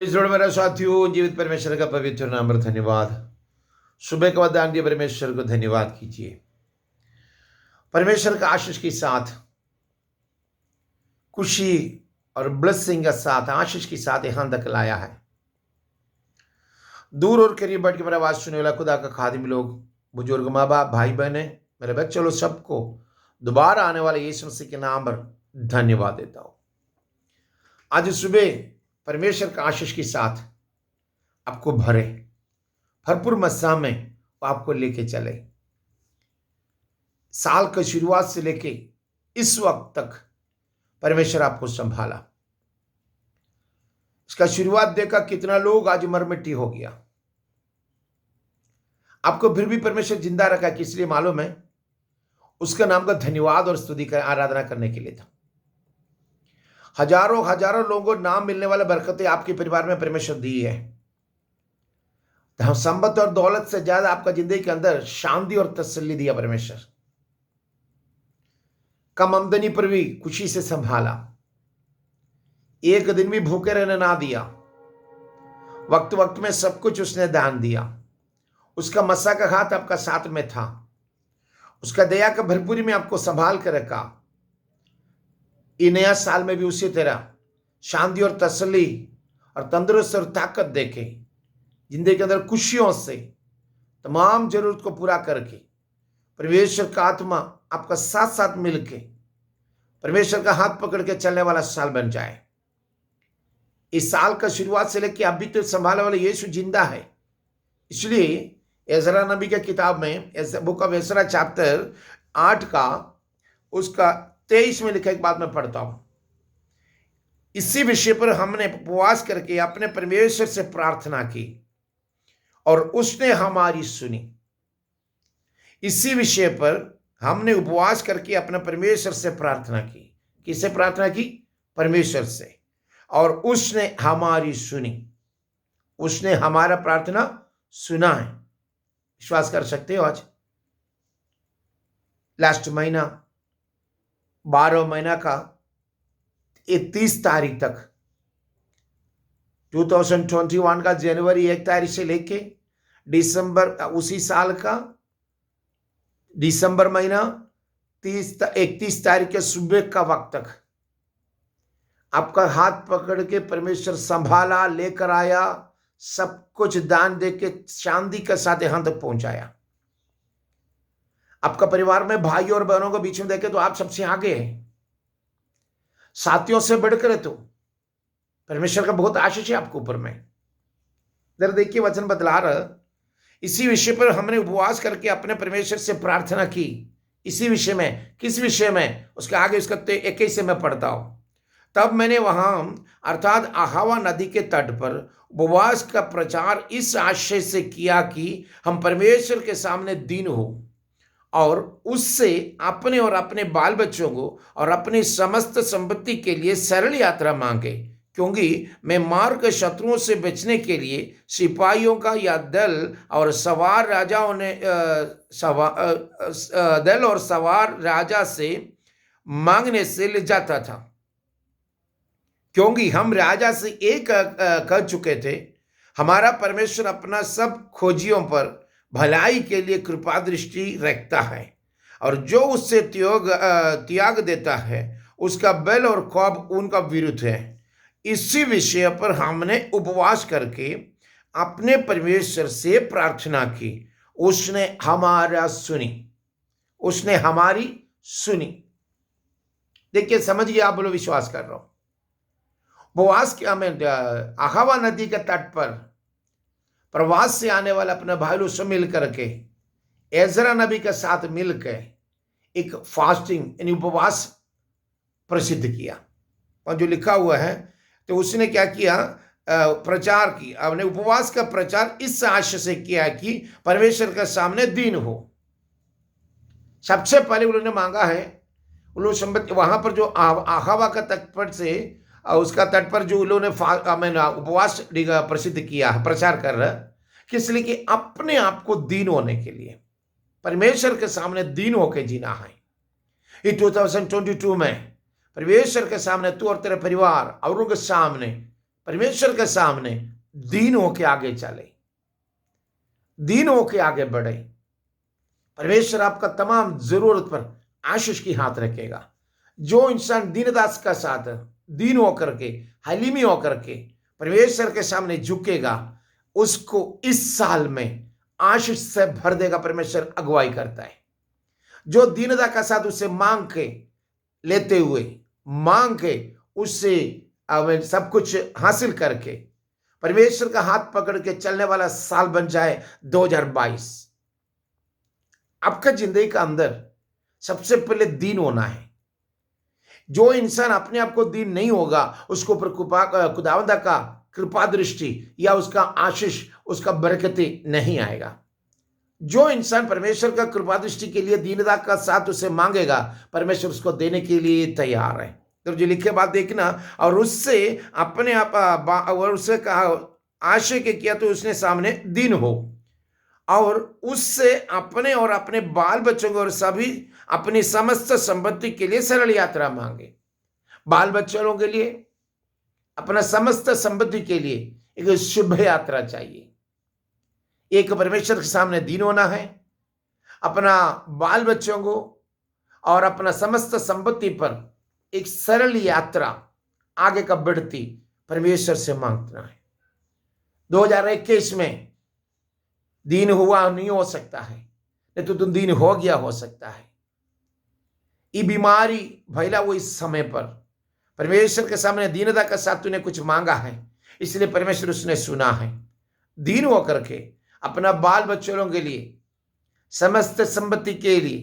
इस जोड़ मेरा साथियों, जीवित परमेश्वर का पवित्र नाम पर धन्यवाद। सुबह का वरदान दिए परमेश्वर को धन्यवाद कीजिए। परमेश्वर का आशीष के साथ, खुशी और ब्लेसिंग के साथ, आशीष के साथ यहां तक लाया है। दूर और करीब बैठ के मेरा आवाज सुनने वाला खुदा का खादिम लोग, बुजुर्ग, माँ बाप, भाई बहने, मेरे बच्चे लोग, सबको दोबारा आने वाले यीशु मसीह के नाम पर धन्यवाद देता हूं। आज सुबह परमेश्वर का आशीष के साथ आपको भरे, भरपूर मस्सा में वो आपको लेके चले। साल की शुरुआत से लेके इस वक्त तक परमेश्वर आपको संभाला। इसका शुरुआत देखा कितना लोग आज मर मिट्टी हो गया, आपको फिर भी परमेश्वर जिंदा रखा कि इसलिए मालूम है उसका नाम का धन्यवाद और स्तुति कर आराधना करने के लिए था। हजारों हजारों लोगों को नाम मिलने वाले बरकतें आपके परिवार में परमेश्वर दी है। संपत्ति और दौलत से ज्यादा आपका जिंदगी के अंदर शांति और तसल्ली दिया परमेश्वर। कम आमदनी पर भी खुशी से संभाला, एक दिन भी भूखे रहने ना दिया। वक्त वक्त में सब कुछ उसने दान दिया। उसका मस्सा का हाथ आपका साथ में था। उसका दया का भरपूरी में आपको संभाल कर रखा। ये नया साल में भी उसी तरह शांति और तसल्ली और तंदुरुस्त और ताकत देके जिंदगी के अंदर खुशियों से तमाम जरूरत को पूरा करके परमेश्वर का आत्मा आपका साथ साथ मिलके परमेश्वर का हाथ पकड़ के चलने वाला साल बन जाए। इस साल का शुरुआत से लेकर अभी तक संभालने वाला यीशु जिंदा है। इसलिए एजरा नबी के किताब में, बुक ऑफ एजरा चैप्टर 8 का उसका 23 में लिखा एक बात मैं पढ़ता हूं। इसी विषय पर हमने उपवास करके अपने परमेश्वर से प्रार्थना की और उसने हमारी सुनी। इसी विषय पर हमने उपवास करके अपने परमेश्वर से प्रार्थना की। किससे प्रार्थना की? परमेश्वर से। और उसने हमारी सुनी। उसने हमारा प्रार्थना सुना है। विश्वास कर सकते हो? आज लास्ट महीना 12 महीना का 30 तारीख तक 2021 का जनवरी 1 तारीख से लेके दिसंबर, उसी साल का दिसंबर महीना 31 तारीख के सुबह का वक्त तक आपका हाथ पकड़ के परमेश्वर संभाला, लेकर आया, सब कुछ दान देके शांति के साथ यहां तक पहुंचाया। आपका परिवार में भाई और बहनों के बीच में देखे तो आप सबसे आगे हैं, साथियों से बढ़कर है। तो परमेश्वर का बहुत आशीष है आपके ऊपर में। इधर देखिए वचन बतला रहा, इसी विषय पर हमने उपवास करके अपने परमेश्वर से प्रार्थना की। इसी विषय में, किस विषय में? उसके आगे उसका 21 से मैं पढ़ता हूं। तब मैंने वहां अर्थात अहावा नदी के तट पर उपवास का प्रचार इस आशय से किया कि हम परमेश्वर के सामने दीन हो और उससे अपने और अपने बाल बच्चों को और अपनी समस्त संपत्ति के लिए सरल यात्रा मांगे, क्योंकि मैं मार के शत्रुओं से बचने के लिए सिपाहियों का या दल और सवार राजाओं ने दल और सवार राजा से मांगने से ले जाता था, क्योंकि हम राजा से एक कर चुके थे। हमारा परमेश्वर अपना सब खोजियों पर भलाई के लिए कृपा दृष्टि रखता है और जो उससे त्याग देता है उसका बल और खौफ उनका विरुद्ध है। इसी विषय पर हमने उपवास करके अपने परमेश्वर से प्रार्थना की। उसने हमारा सुनी। उसने हमारी सुनी। देखिए, समझिए, आप बोलो विश्वास कर रहा हूं। उपवास किया मैं अहावा नदी के तट पर प्रवास से आने वाले अपने भाइयों से मिल करके एजरा नबी के साथ मिलकर एक फास्टिंग यानी उपवास प्रसिद्ध किया। और जो लिखा हुआ है, तो उसने क्या किया? प्रचार की। आपने उपवास का प्रचार इस आशय से किया कि परमेश्वर के सामने दीन हो। सबसे पहले उन्होंने मांगा है, उन्होंने संपत्ति वहां पर जो अहावा का तट पर से उसका तट पर जो उन्होंने उपवास प्रसिद्ध किया है, प्रचार कर रहा है, किस लिए? कि अपने आप को दीन होने के लिए, परमेश्वर के सामने दीन होकर जीना है। ये 2022 में परमेश्वर के सामने तू और तेरे परिवार और उनके सामने परमेश्वर के सामने दीन होके आगे चले, दीन होके आगे बढ़े। परमेश्वर आपका तमाम जरूरत पर आशीष की हाथ रखेगा। जो इंसान दीनदास का साथ दीन होकर के, हलीमी होकर के परमेश्वर के सामने झुकेगा, उसको इस साल में आशीष से भर देगा। परमेश्वर अगुवाई करता है। जो दीनता का साथ उसे मांग के लेते हुए, मांग के उससे सब कुछ हासिल करके परमेश्वर का हाथ पकड़ के चलने वाला साल बन जाए 2022। आपका जिंदगी का अंदर सबसे पहले दीन होना है। जो इंसान अपने आप को दीन नहीं होगा, उसको ऊपर खुदावंद का कृपा दृष्टि या उसका आशीष, उसका बरकती नहीं आएगा। जो इंसान परमेश्वर का कृपा दृष्टि के लिए दीनता का साथ उसे मांगेगा, परमेश्वर उसको देने के लिए तैयार है। तो जो लिखे बात देखना, और उससे अपने आप और उससे कहा आशय के किया तो उसने सामने दीन हो, और उससे अपने और अपने बाल बच्चों को और सभी अपनी समस्त संपत्ति के लिए सरल यात्रा मांगे। बाल बच्चों के लिए, अपना समस्त संपत्ति के लिए एक शुभ यात्रा चाहिए। एक परमेश्वर के सामने दीन होना है, अपना बाल बच्चों को और अपना समस्त संपत्ति पर एक सरल यात्रा आगे का बढ़ती परमेश्वर से मांगना है। 2021 में दीन हुआ नहीं हो सकता है, नहीं तो तुम दीन हो गया हो सकता है। ये बीमारी भैला वो इस समय पर परमेश्वर के सामने दीनता के साथ तूने कुछ मांगा है, इसलिए परमेश्वर उसने सुना है। दीन होकर के अपना बाल बच्चों के लिए, समस्त संपत्ति के लिए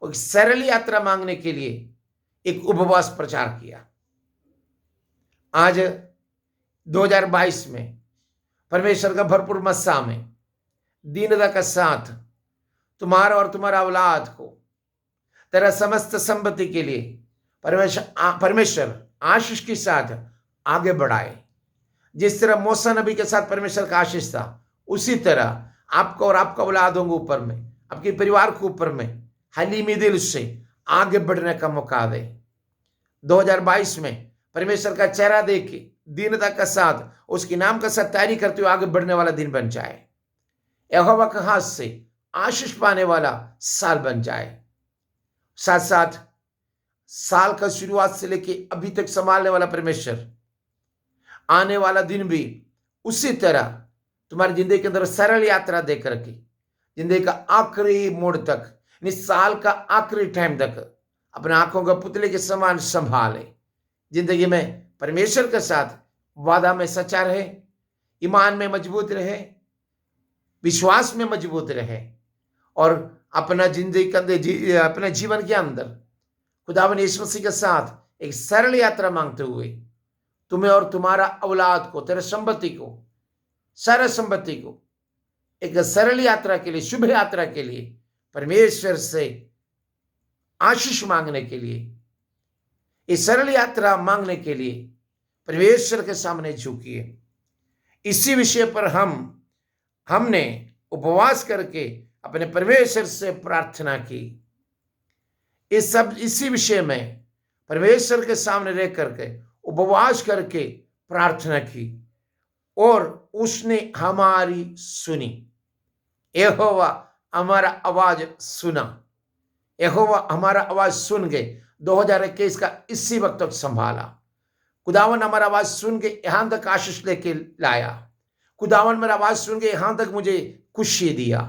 एक सरल यात्रा मांगने के लिए एक उपवास प्रचार किया। आज 2022 में परमेश्वर का भरपूर मस्सा में दीनता का साथ तुम्हारा और तुम्हारा औलाद को तेरा समस्त संपत्ति के लिए परमेश्वर आशीष के साथ आगे बढ़ाए। जिस तरह मूसा नबी के साथ परमेश्वर का आशीष था, उसी तरह आपको और आपका औलादों के ऊपर में, आपके परिवार के ऊपर में हलीमी दिल से आगे बढ़ने का मौका दे। 2022 में परमेश्वर का चेहरा देख के दीनता का साथ उसके नाम का साथ तैयारी करते हुए आगे बढ़ने वाला दिन बन जाए। यहोवा के हाथ से आशीष पाने वाला साल बन जाए। साथ साथ साल का शुरुआत से लेके अभी तक संभालने वाला परमेश्वर आने वाला दिन भी उसी तरह तुम्हारी जिंदगी के अंदर सरल यात्रा दे करके जिंदगी का आखिरी मोड़ तक, इस साल का आखिरी टाइम तक अपने आंखों का पुतले के समान संभाले। जिंदगी में परमेश्वर के साथ वादा में सच्चा रहे, ईमान में मजबूत रहे, विश्वास में मजबूत रहे, और अपना जिंदगी के अंदर, अपने जीवन के अंदर खुदावन यीशु मसीह के साथ एक सरल यात्रा मांगते हुए तुम्हें और तुम्हारा औलाद को, तेरे संपत्ति को, सारा संपत्ति को एक सरल यात्रा के लिए, शुभ यात्रा के लिए परमेश्वर से आशीष मांगने के लिए, इस सरल यात्रा मांगने के लिए परमेश्वर के सामने झुकिए। इसी विषय पर हमने उपवास करके अपने परमेश्वर से प्रार्थना की। इसी विषय में परमेश्वर के सामने रह करके उपवास करके प्रार्थना की, और उसने हमारी सुनी। यहोवा हमारा आवाज सुना। यहोवा हमारा आवाज सुन के 2021 का इसी वक्त तक संभाला। खुदावन हमारा आवाज सुन के यहां तक आशीष लेके लाया। खुदावन मेरा आवाज सुन के यहां तक मुझे खुशी दिया।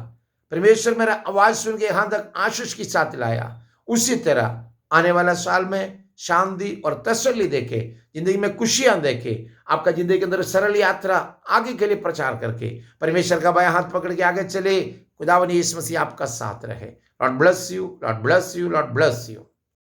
परमेश्वर मेरा आवाज सुन के यहां तक आशीष के साथ लाया। उसी तरह आने वाला साल में शांति और तसल्ली देके, जिंदगी में खुशियां देके, आपका जिंदगी के अंदर सरल यात्रा आगे के लिए प्रचार करके परमेश्वर का बायां हाथ पकड़ के आगे चले। खुदावन यीशु मसीह आपका साथ रहे। Lord bless you, Lord bless you, Lord bless you.